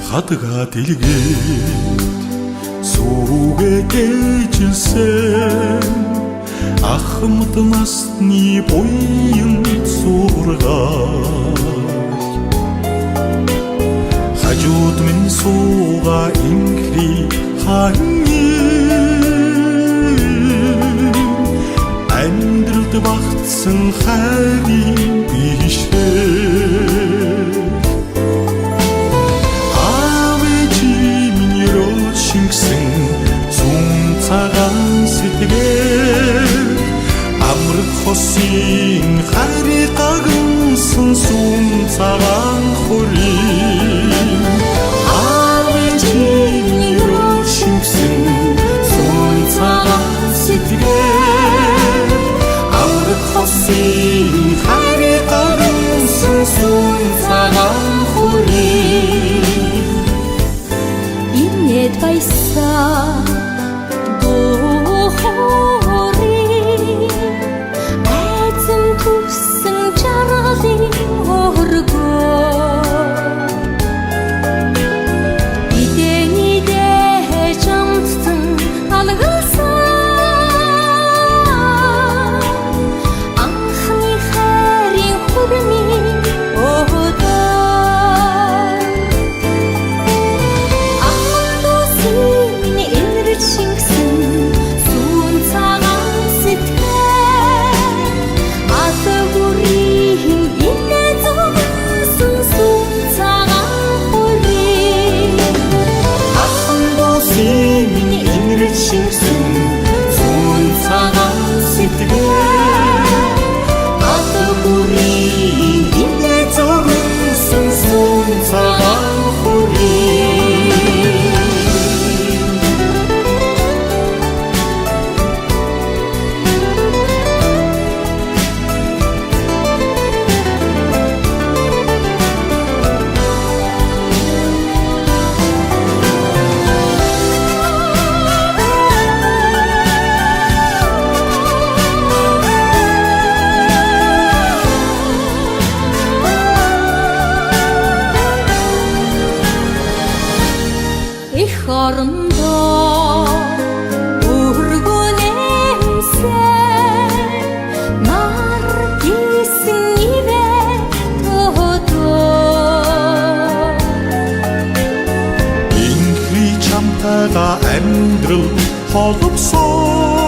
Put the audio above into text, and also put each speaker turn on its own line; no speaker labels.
хадга дэлгээд сүүгээ дэжилсэн ахмад насны буян сургаал хажууд минь сууга инхри ханьи амьдралд багтсан хайрын бишээ цагаан сэтгэл амрах хосын хайрыг гагнсан сүм цагаан хөрийн авижийн рушигсэн сүм цагаан сэтгэл амрах хосын хайрыг гагнсан сүм цагаан хөрийн
инээд байсан орондоо өргөнэмсэн нар гисэн ивэ тодоо
инхри чамтайгаа амьдрал холбосон